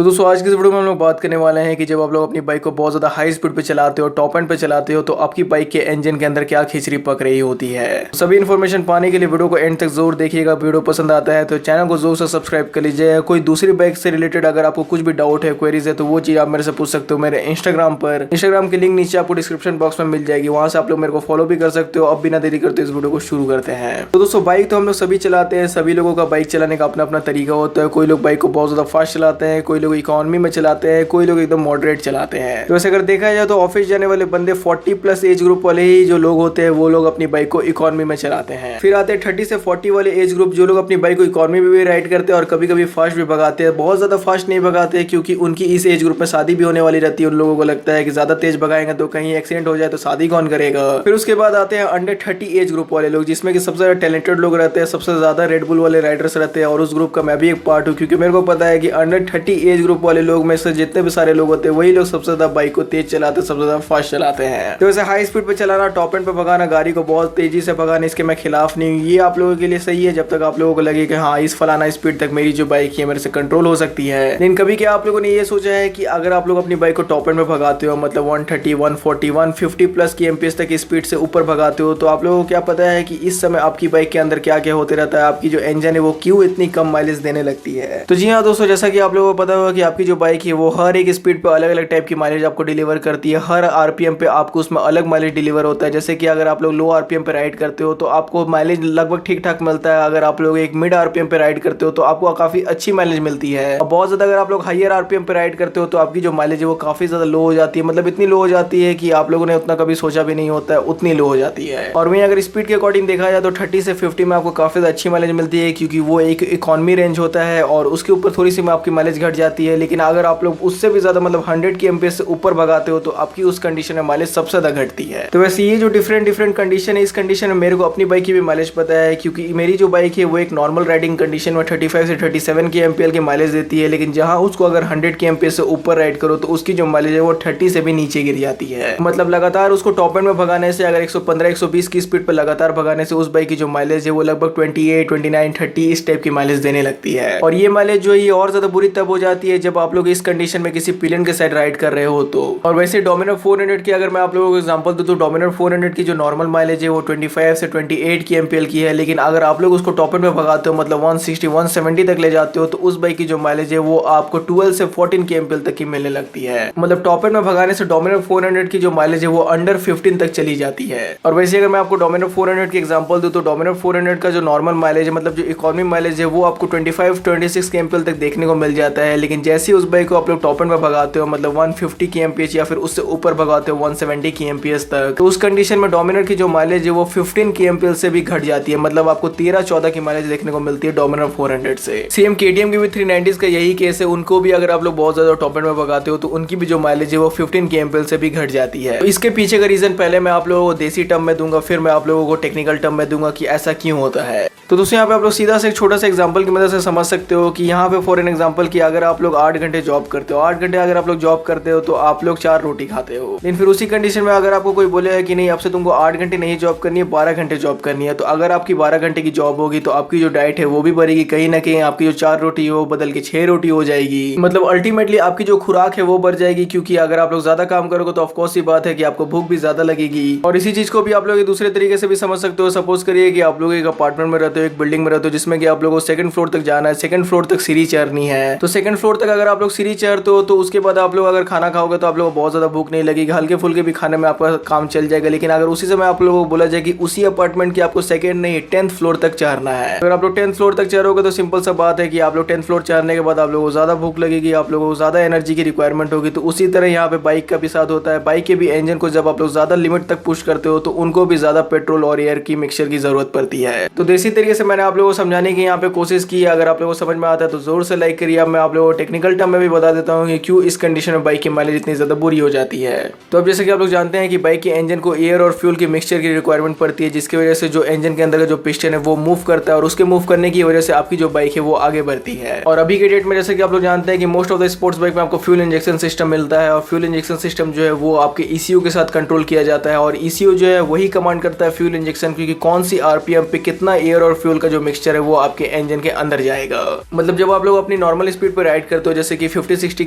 तो दोस्तों आज की इस वीडियो में हम लोग बात करने वाले हैं कि जब आप लोग अपनी बाइक को बहुत ज़्यादा हाई स्पीड पे चलाते हो, टॉप एंड पे चलाते हो, तो आपकी बाइक के इंजन के अंदर क्या खिचड़ी पक रही होती है। सभी इन्फॉर्मेशन पाने के लिए वीडियो को एंड तक जरूर देखिएगा। वीडियो पसंद आता है तो चैनल को जरूर से सब्सक्राइब कर लीजिए। कोई दूसरी बाइक से रिलेटेड अगर आपको कुछ भी डाउट है, क्वेरीज है, तो वो चीज़ आप मेरे से पूछ सकते हो मेरे इंस्टाग्राम पर। इंस्टाग्राम की लिंक नीचे आपको डिस्क्रिप्शन बॉक्स में मिल जाएगी, वहाँ से आप लोग मेरे को फॉलो भी कर सकते हो। अब बिना देरी करते इस वीडियो को शुरू करते हैं। तो दोस्तों बाइक तो हम लोग सभी चलाते हैं, सभी लोगों का बाइक चलाने का अपना अपना तरीका होता है। कोई लोग बाइक को बहुत ज़्यादा फास्ट चलाते हैं, कोई लोग इकोनॉमी में चलाते हैं, कोई लोग एकदम मॉडरेट चलाते हैं। तो वैसे अगर देखा जाए तो ऑफिस जाने वाले बंदे 40+ एज ग्रुप वाले ही जो लोग होते हैं वो लोग अपनी बाइक को इकोनॉमी में चलाते हैं। फिर आते हैं 30 से 40 वाले एज ग्रुप, जो लोग अपनी बाइक को इकोनॉमी में भी राइड करते हैं और कभी कभी फास्ट भी भगाते हैं। बहुत ज्यादा फास्ट नहीं भगाते क्योंकि उनकी इस एज ग्रुप में शादी भी होने वाली रहती है। उन लोगों को लगता है कि ज्यादा तेज भगाएंगे तो कहीं एक्सीडेंट हो जाए तो शादी कौन करेगा। फिर उसके बाद आते हैं अंडर 30 एज ग्रुप वाले लोग, जिसमें कि सबसे ज्यादा टैलेंटेड लोग रहते हैं, सबसे ज्यादा रेड बुल वाले राइडर्स रहते हैं। और उस ग्रुप का मैं भी एक पार्ट हूँ, क्योंकि मेरे को पता है कि अंडर 30 एज ग्रुप वाले लोग में से जितने भी सारे लोग होते हैं वही लोग सबसे ज्यादा बाइक को तेज चलाते हैं, सबसे ज्यादा फास्ट चलाते हैं। तो वैसे हाई स्पीड पे चलाना, टॉप एंड पे भगाना, गाड़ी को बहुत तेजी से भगाना, इसके मैं खिलाफ नहीं हूँ। ये आप लोगों के लिए सही है जब तक आप लोगों को लगे कि हाँ इस फलाना स्पीड तक मेरी जो बाइक है मेरे से कंट्रोल हो सकती है। लेकिन कभी क्या आप लोगों ने ये सोचा है कि अगर आप लोग अपनी बाइक को टॉप एंड में भगाते हो, मतलब 130, 140, 150+ की एमपीएस तक की स्पीड से ऊपर भगाते हो, तो आप लोगों को क्या पता है कि इस समय आपकी बाइक के अंदर क्या क्या होते रहता है, आपकी जो इंजन है वो क्यों इतनी कम माइलेज देने लगती है। तो जी हाँ दोस्तों, जैसा कि आप लोगों को पता होगा कि आपकी जो बाइक है वो हर एक स्पीड पे अलग अलग टाइप की माइलेज आपको डिलीवर करती है। हर आरपीएम पे आपको उसमें अलग माइलेज डिलीवर होता है। जैसे कि अगर आप लोग लो आरपीएम पे राइड करते हो तो आपको माइलेज लगभग ठीक ठाक मिलता है। अगर आप लोग एक मिड आरपीएम पे राइड करते हो तो आपको काफी अच्छी माइलेज मिलती है। और बहुत ज्यादा अगर आप लोग हायर आरपीएम पे राइड करते हो तो आपकी जो माइलेज है वो काफी ज्यादा लो हो जाती है। मतलब इतनी लो हो जाती है कि आप लोगों ने उतना कभी सोचा भी नहीं होता है, उतनी लो हो जाती है। और वहीं अगर स्पीड के अकॉर्डिंग देखा जाए तो 30 से 50 में आपको काफी अच्छी माइलेज मिलती है, क्योंकि वो एक इकोनॉमी रेंज होता है और उसके ऊपर थोड़ी सी में आपकी माइलेज घट जाती है। लेकिन अगर आप लोग उससे भी ज्यादा मतलब 100 की एमपीएस से ऊपर भगाते हो तो आपकी उस कंडीशन में माइलेज सबसे ज्यादा घटती है। तो वैसे ये जो डिफरेंट कंडीशन है, इस कंडीशन में मेरे को अपनी बाइक की भी माइलेज पता है, क्योंकि मेरी जो बाइक है वो एक नॉर्मल राइडिंग कंडीशन में 35 से 37 की एमपीएल की माइलेज देती है। लेकिन जहां उसको अगर 100 की एमपीएस से ऊपर राइड करो तो उसकी जो माइलेज है वो 30 से भी नीचे गिर जाती है। मतलब लगातार उसको टॉप एंड में भगाने से, अगर 115, 120 की स्पीड पर लगातार भगाने से उस बाइक की जो माइलेज है वो लगभग 28, 29, 30 इस टाइप की माइलेज देने लगती है। और ये माइलेज जो है ये और ज्यादा बुरी तब हो जाती है जब आप लोग इस कंडीशन में किसी पिलियन के साइड राइड कर रहे हो तो। और वैसे डोमिनर 400 की अगर मैं आप लोगों को एग्जांपल दूं तो डोमिनर 400 की जो नॉर्मल माइलेज है वो 25 से 28 की एमपीएल की है। लेकिन अगर आप लोग उसको टॉप एंड में भगाते हो, मतलब 160, 170 तक ले जाते हो, तो उस बाइक की जो माइलेज है वो आपको 12 से 14 की एमपीएल तक की मिलने लगती है। मतलब टॉप एंड में भगाने से डोमिनर 400 की जो माइलेज है वो अंडर 15 तक चली जाती है। और वैसे अगर मैं आपको डोमिनर 400 की एग्जांपल दूं तो डोमिनर 400 का जो नॉर्मल माइलेज है, मतलब जो इकोनॉमी माइलेज है, वो आपको 25, 26 की एमपीएल तक देखने को मिल जाता है। लेकिन जैसे ही उस बाइक को आप लोग टॉप एंड में भगाते हो, मतलब 150 की एमपीएस या फिर उससे ऊपर भगाते हो 170 की एमपीएस तक, तो उस कंडीशन में डोमिनर की जो माइलेज है वो 15 की एमपीएल से भी घट जाती है। मतलब आपको 13-14 की माइलेज देखने को मिलती है डोमिनर 400 से। सेम केटीएम की भी 390s का यही केस है। उनको भी अगर आप लोग बहुत ज्यादा टॉप एंड में भगाते हो तो उनकी भी जो माइलेज है वो 15 की एमपीएल से भी घट जाती है। तो इसके पीछे का रीजन पहले मैं आप लोगों को देसी टर्म में दूंगा, फिर मैं आप लोगों को टेक्निकल टर्म में दूंगा कि ऐसा क्यों होता है। तो दोस्तों यहाँ पे आप लोग सीधा से एक छोटा सा एग्जांपल की मदद से समझ सकते हो कि यहाँ पे फॉर एन एग्जांपल कि अगर आप लोग 8 घंटे जॉब करते हो, 8 घंटे अगर आप लोग जॉब करते हो तो आप लोग 4 रोटी खाते हो। लेकिन फिर उसी कंडीशन में अगर आपको कोई बोले है कि नहीं अब से तुमको 8 घंटे नहीं जॉब करनी है, 12 घंटे जॉब करनी है, तो अगर आपकी 12 घंटे की जॉब होगी तो आपकी जो डाइट है वो भी बढ़ेगी। कहीं ना कहीं आपकी जो 4 रोटी हो बदल के 6 रोटी हो जाएगी। मतलब अल्टीमेटली आपकी जो खुराक है वो बढ़ जाएगी, क्योंकि अगर आप लोग ज्यादा काम करोगे तो ऑफकोर्स ही बात है कि आपको भूख भी ज्यादा लगेगी। और इसी चीज को भी आप लोग दूसरे तरीके से भी समझ सकते हो। सपोज करिए कि आप लोग एक अपार्टमेंट में रहते हो, एक बिल्डिंग में रहते हो, जिसमें कि आप लोगों को 2nd फ्लोर तक जाना है, 2nd फ्लोर तक सीढ़ी चढ़नी है। तो 2nd फ्लोर तक अगर आप लोग सीढ़ी चढ़ते हो तो उसके बाद आप लोग अगर खाना खाओगे तो आप लोगों को बहुत ज्यादा भूख नहीं लगेगी, हल्के फुल्के भी खाने में आपका काम चल जाएगा। लेकिन अगर उसी समय आप लोगों को बोला जाए कि उसी अपार्टमेंट की आपको 2nd नहीं 10th फ्लोर तक चढ़ना है, अगर आप लोग 10th फ्लोर तक चढ़ोगे तो सिंपल सा बात है कि आप लोग 10th फ्लोर चढ़ने के बाद आप लोगों को ज्यादा भूख लगेगी, आप लोगों को ज्यादा एनर्जी की रिक्वायरमेंट होगी। तो उसी तरह यहाँ पे बाइक का भी साथ होता है। बाइक के भी इंजन को जब आप लोग ज्यादा लिमिट तक पुश करते हो तो उनको भी ज्यादा पेट्रोल और एयर की मिक्सचर की जरूरत पड़ती है। तो देसी तरीके से मैंने आप लोगों को समझाने की यहाँ पे कोशिश की। अगर आप लोगों को समझ में आता है तो जोर से लाइक करिए। अब मैं आप लोगों को टेक्निकल टर्म में भी बता देता हूँ कि क्यों इस कंडीशन में बाइक की माइलेज इतनी ज्यादा बुरी हो जाती है। तो अब जैसे कि आप लोग जानते हैं कि बाइक के इंजन को एयर और फ्यूल की मिक्सचर की रिक्वायरमेंट पड़ती है, जिसकी वजह से जो इंजन के अंदर का जो पिस्टन है वो मूव करता है और उसके मूव करने की वजह से आपकी जो बाइक है वो आगे बढ़ती है। और अभी के डेट में जैसे कि आप लोग जानते हैं कि most of the sports bike में आपको फ्यूल इंजेक्शन सिस्टम मिलता है। और फ्यूल इंजेक्शन सिस्टम जो है वो आपके ECU के साथ कंट्रोल किया जाता है। और ECU जो है वही कमांड करता है फ्यूल इंजेक्शन की, कौन सी आरपीएम पे कितना एयर और फ्यूल का जो मिक्सचर है वो आपके इंजन के अंदर जाएगा। मतलब जब आप लोग अपनी नॉर्मल स्पीड पे राइड करते हो जैसे कि 50-60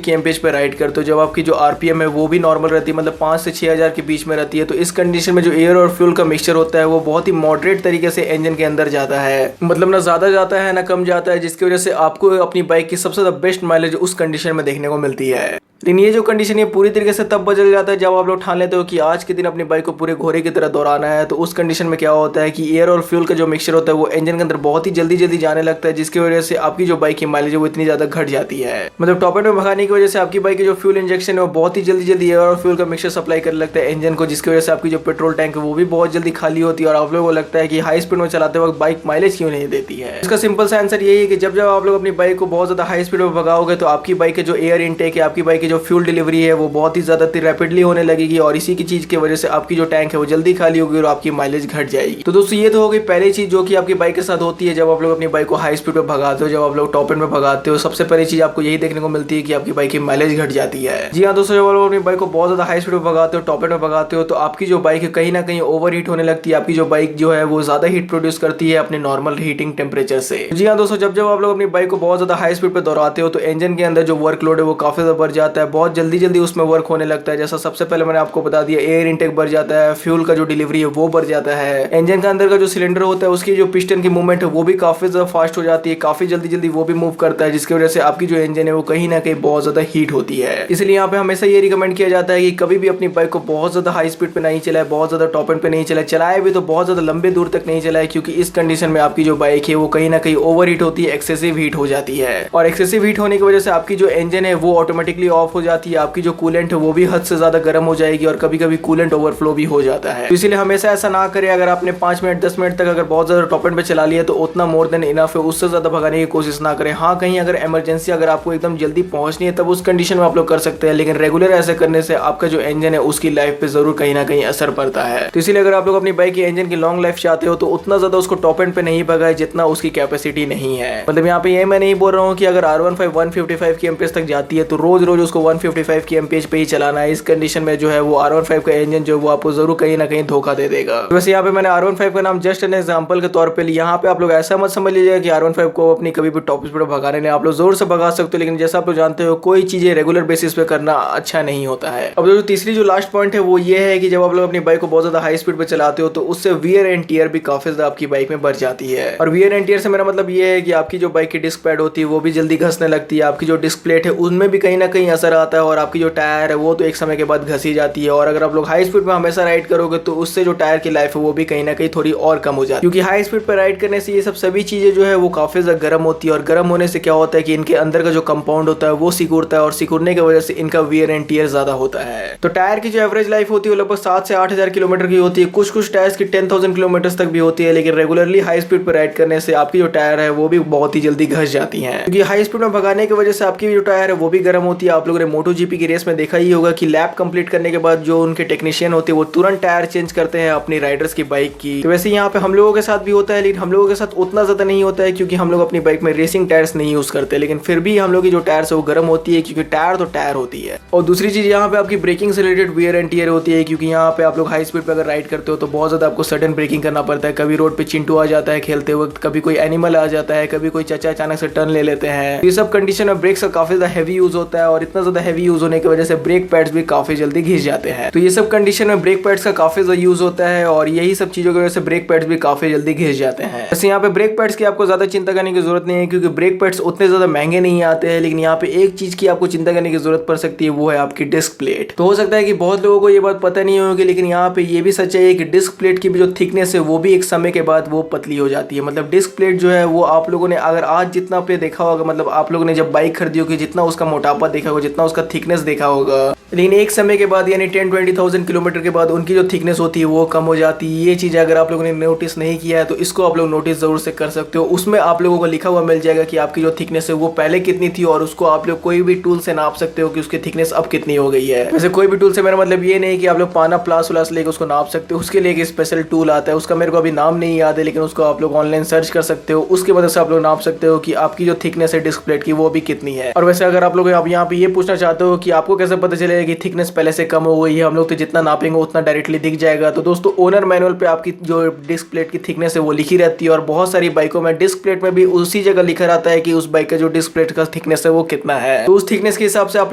kmph पे राइड करते हो, जब आपकी जो आरपीएम है वो भी नॉर्मल रहती है, मतलब 5 से 6000 के बीच में रहती है, तो इस कंडीशन में जो एयर और फ्यूल का मिक्सचर होता है वो बहुत ही मॉडरेट तरीके से इंजन के अंदर जाता है, मतलब ना ज्यादा जाता है ना कम जाता है, जिसकी वजह से आपको अपनी बाइक की सबसे ज्यादा बेस्ट माइलेज उस कंडीशन में देखने को मिलती है। लेकिन ये जो कंडीशन है पूरी तरीके से तब बदल जाता है जब आप लोग ठान लेते हो कि आज के दिन अपनी बाइक को पूरे घोड़े की तरह दौड़ाना है। तो उस कंडीशन में क्या होता है कि एयर और फ्यूल का जो मिक्सचर होता है वो इंजन के अंदर बहुत ही जल्दी जल्दी जाने लगता है, जिसकी वजह से आपकी जो बाइक की माइलेज है वो इतनी ज्यादा घट जाती है। मतलब टॉप एंड में भगाने की वजह से आपकी बाइक की जो फ्यूल इंजेक्शन है वो बहुत ही जल्दी जल्दी एयर और फ्यूल का मिक्सचर सप्लाई करने लगता है इंजन को, जिसकी वजह से आपकी जो पेट्रोल टैंक है वो भी बहुत जल्दी खाली होती है और आप लोगों को लगता है कि हाई स्पीड में चलाते वक्त बाइक माइलेज क्यों नहीं देती है। इसका सिंपल सा आंसर यही है कि जब आप लोग अपनी बाइक को बहुत ज्यादा हाई स्पीड में भगाओगे तो आपकी बाइक के जो एयर इनटेक है, आपकी बाइक की जो फ्यूल डिलीवरी है वो बहुत ही ज्यादा रैपिडली होने लगेगी और इसी की चीज की वजह से आपकी जो टैंक है वो जल्दी खाली होगी और आपकी माइलेज घट जाएगी। तो दोस्तों ये तो हो गई पहली चीज जो कि आपकी बाइक के साथ होती है जब आप लोग अपनी बाइक को हाई स्पीड पे भगाते हो, जब आप लोग टॉप एंड में भगाते हो। सबसे पहली चीज आपको यही देखने को मिलती है कि आपकी बाइक की माइलेज घट जाती है। जी हाँ दोस्तों, जब आप लोग अपनी बाइक को बहुत ज्यादा हाई स्पीड में भगाते हो, टॉप एंड में भगाते हो, तो आपकी जो बाइक है कहीं ना कहीं ओवर हीट होने लगती है। आपकी जो बाइक जो है वो ज्यादा हीट प्रोड्यूस करती है अपने नॉर्मल हीटिंग टेम्परेचर से। जी हाँ दोस्तों, जब आप लोग अपनी बाइक को बहुत ज्यादा हाई स्पीड पे दौड़ाते हो तो इंजन के अंदर जो वर्कलोड है वो काफी ज्यादा बढ़ जाता है, बहुत जल्दी जल्दी उसमें वर्क होने लगता है। जैसा सबसे पहले मैंने आपको बता दिया, एयर इनटेक बढ़ जाता है, फ्यूल का जो डिलीवरी है वो बढ़ जाता है, इंजन के अंदर का जो सिलेंडर होता है उसकी जो पिस्टन की मूवमेंट है वो भी काफी ज्यादा फास्ट हो जाती है, काफी जल्दी जल्दी वो भी मूव करता है, जिसकी वजह से आपकी जो इंजन है वो कहीं ना कहीं बहुत ज्यादा हीट होती है। इसलिए यहाँ पे हमेशा ये रिकमेंड किया जाता है कि कभी भी अपनी बाइक को बहुत ज्यादा हाई स्पीड पे नहीं चलाए, बहुत ज्यादा टॉप एंड पे नहीं चलाए, चलाए भी तो बहुत ज्यादा लंबे दूर तक नहीं चलाए, क्योंकि इस कंडीशन में आपकी जो बाइक है वो कहीं ना कहीं ओवर हीट होती है, एक्सेसिव हीट हो जाती है और एक्सेसिव हीट होने की वजह से आपकी जो इंजन है वो ऑटोमेटिकली ऑफ हो जाती है, आपकी जो कूलेंट है वो भी हद से ज्यादा गर्म हो जाएगी और कभी कभी कूलेंट ओवरफ्लो भी हो जाता है। तो इसीलिए हमेशा ऐसा ना करें, अगर आपने 5 मिनट 10 मिनट तक अगर बहुत ज्यादा टॉप एंड पे चला लिया तो उतना मोर देन इनफ है, उससे ज्यादा भगाने की कोशिश ना करें। हाँ, कहीं अगर इमरजेंसी अगर आपको एकदम जल्दी पहुंचनी है तब उस कंडीशन में आप लोग कर सकते हैं, लेकिन रेगुलर ऐसे करने से आपका जो इंजन है उसकी लाइफ पे जरूर कहीं ना कहीं असर पड़ता है। तो इसीलिए अगर आप लोग अपनी बाइक के इंजन की लॉन्ग लाइफ चाहते हो तो उतना ज्यादा उसको टॉप एंड पे नहीं भगाए जितना उसकी कैपेसिटी नहीं है। मतलब यहाँ पे ये मैं नहीं बोल रहा हूँ कि अगर R15 155 kmph तक जाती है तो रोज रोज उसको 155 kmph पे ही चलाना है। इस कंडीशन में जो है वो R15 का इंजन जो वो आपको जरूर कहीं ना कहीं धोखा दे देगा। तो वैसे यहाँ पे मैंने R15 का नाम जस्ट एन एग्जांपल के तौर पे लिया। यहाँ पे आप लोग ऐसा मत समझ लीजिएगा कि R15 को अपनी कभी भी टॉप स्पीड भगाने नहीं, आप लोग जोर से भगा सकते हो, लेकिन जैसा आप लोग जानते हो कोई चीजें रेगुलर बेसिस पे करना अच्छा नहीं होता है। अब जो तीसरी जो लास्ट पॉइंट है वो ये है कि जब आप लोग अपनी बाइक को बहुत ज्यादा हाई स्पीड पे चलाते हो तो उससे वियर एंड टियर भी काफी ज्यादा आपकी बाइक में बढ़ जाती है। और वियर एंड टियर से मेरा मतलब ये है कि आपकी जो बाइक की डिस्क पैड होती है वो भी जल्दी घसने लगती है, आपकी जो डिस्क प्लेट है उनमें भी कहीं ना कहीं असर आता है और आपकी जो टायर है वो तो एक समय के बाद घसी जाती है। और अगर आप लोग हाई स्पीड में हमेशा राइड करोगे तो उससे जो टायर की लाइफ है वो भी कहीं ना कहीं थोड़ी और कम हो जाती है, क्योंकि हाई स्पीड पर राइड करने से ये सब सभी चीजें जो है वो काफी ज्यादा गर्म होती है और गर्म होने से क्या होता है कि इनके अंदर का जो कंपाउंड होता है वो सिकुड़ता है और सिकुड़ने की वजह से इनका वियर एंड टियर ज्यादा होता है। तो टायर की जो एवरेज लाइफ होती है वो लगभग 7 से 8,000 किलोमीटर की होती है, कुछ कुछ टायर्स की 10,000 किलोमीटर तक भी होती है, लेकिन रेगुलरली हाई स्पीड पर राइड करने से आपकी जो टायर है वो भी बहुत ही जल्दी घस जाती है, क्योंकि हाई स्पीड में भगाने की वजह से आपकी जो टायर है वो भी गर्म होती है। आप लोगों ने MotoGP की रेस में देखा ही होगा कि लैप कंप्लीट करने के बाद जो उनके टेक्नीशियन होते हैं वो तुरंत टायर चेंज करते हैं अपनी राइडर्स की बाइक की। तो वैसे यहाँ पे हम लोगों के साथ भी होता है, लेकिन हम लोगों के साथ उतना ज्यादा नहीं होता है क्योंकि हम लोग अपनी बाइक में रेसिंग टायर्स नहीं यूज करते, लेकिन फिर भी हम लोग की जो टायर्स है वो गर्म होती है, क्योंकि टायर तो टायर होती है। और दूसरी चीज यहाँ पे आपकी ब्रेकिंग से रिलेटेड वियर एंड टियर होती है, क्योंकि यहाँ पे आप लोग हाई स्पीड पे अगर राइड करते हो तो बहुत ज्यादा आपको सडन ब्रेकिंग करना पड़ता है। कभी रोड पे चिंटू आ जाता है खेलते वक्त, कभी कोई एनिमल आ जाता है, कभी कोई चचा अचानक से टर्न ले लेते हैं। ये सब कंडीशन में ब्रेक्स का काफी ज्यादा हैवी यूज होता है और इतना ज्यादा हैवी यूज होने की वजह से ब्रेक पैड्स भी काफी जल्दी घिस जाते हैं। तो ये सब कंडीशन में ब्रेक पैड्स का काफी ज्यादा यूज होता है और यही सब चीजों की वजह से ब्रेक पैड्स भी काफी जल्दी घिस जाते हैं। वैसे यहाँ पे ब्रेक पैड्स की आपको ज्यादा चिंता करने की जरूरत नहीं है, क्योंकि ब्रेक पैड्स उतने ज्यादा महंगे नहीं आते हैं, लेकिन यहाँ पे एक चीज की आपको चिंता करने की जरूरत पड़ सकती है, वो है आपकी डिस्क प्लेट। तो हो सकता है कि बहुत लोगों को ये बात पता नहीं होगी, लेकिन यहाँ पे ये भी सच है कि डिस्क प्लेट की भी जो थिकनेस है वो भी एक समय के बाद वो पतली हो जाती है। मतलब डिस्क प्लेट जो है वो आप लोगों ने अगर आज जितना आपने देखा होगा, मतलब आप लोगों ने जब बाइक खरीदी होगी जितना उसका मोटापा देखा होगा, जितना उसका थिकनेस देखा होगा, लेकिन एक समय के बाद यानी 10-20,000 किलोमीटर के बाद उनकी जो थिकनेस होती है वो कम हो जाती है। ये चीज अगर आप लोगों ने नोटिस नहीं किया है तो इसको आप लोग नोटिस जरूर से कर सकते हो। उसमें आप लोगों को लिखा हुआ मिल जाएगा कि आपकी जो थिकनेस है वो पहले कितनी थी और उसको आप लोग कोई भी टूल से नाप सकते हो कि उसकी थिकनेस अब कितनी हो गई है। वैसे कोई भी टूल से मेरा मतलब ये नहीं कि आप लोग पाना प्लास उलास लेके उसको नाप सकते हो, उसके लिए एक स्पेशल टूल आता है, उसका मेरे को अभी नाम नहीं याद है, लेकिन उसको आप लोग ऑनलाइन सर्च कर सकते हो, उसकी वजह से आप लोग नाप सकते हो कि आपकी जो थिकनेस है डिस्क प्लेट की वो भी कितनी है। और वैसे अगर आप लोग यहाँ पे ये पूछना चाहते हो कि आपको कैसे पता चले लगेगा कि थिकनेस पहले से कम हो गई है, हम लोग तो जितना नापेंगे उतना डायरेक्टली दिख जाएगा। तो दोस्तों ओनर मैनुअल पे आपकी जो डिस्क प्लेट की थिकनेस है वो लिखी रहती है और बहुत सारी बाइकों में डिस्क प्लेट में भी उसी जगह लिखा रहता है कि उस बाइक का जो डिस्क प्लेट का थिकनेस है वो कितना है। तो उस थिकनेस के हिसाब से आप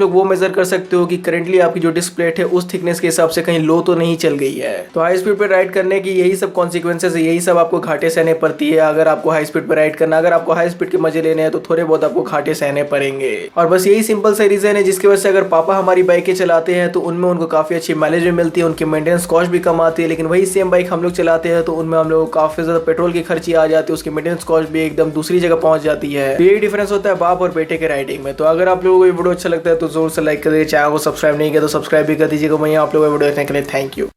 लोग वो मेजर कर सकते हो कि करेंटली आपकी जो डिस्क प्लेट है उस थिकनेस के हिसाब से कहीं लो तो नहीं चल गई है। तो हाई स्पीड पे राइड करने की यही सब कॉन्सिक्वेंसेस है, यही सब आपको घाटे सहने पड़ती है अगर आपको हाई स्पीड पे राइड करना। अगर आपको हाई स्पीड के मजे लेने हैं तो थोड़े बहुत आपको घाटे सहने पड़ेंगे। और बस यही सिंपल सा रीजन है जिसकी वजह से अगर पापा हमारी बाइकें चलाते हैं तो उनमें उनको काफी अच्छी माइलेज भी मिलती है, उनकी मेंटेनेंस कॉस्ट भी कम आती है। लेकिन वही सेम बाइक हम लोग चलाते हैं तो उनमें हम लोग को काफी ज्यादा पेट्रोल की खर्ची आ जाती है, उसकी मेंटेनेंस कॉस्ट भी एकदम दूसरी जगह पहुंच जाती है। यही डिफरेंस होता है बाप और बेटे के राइडिंग में। तो अगर आप लोगों को ये वीडियो अच्छा लगता है तो जोर से लाइक कर दीजिए, चैनल को सब्सक्राइब नहीं किया तो सब्सक्राइब भी कर दीजिएगा। वहीं आप लोगों को वीडियो देखने के लिए थैंक यू।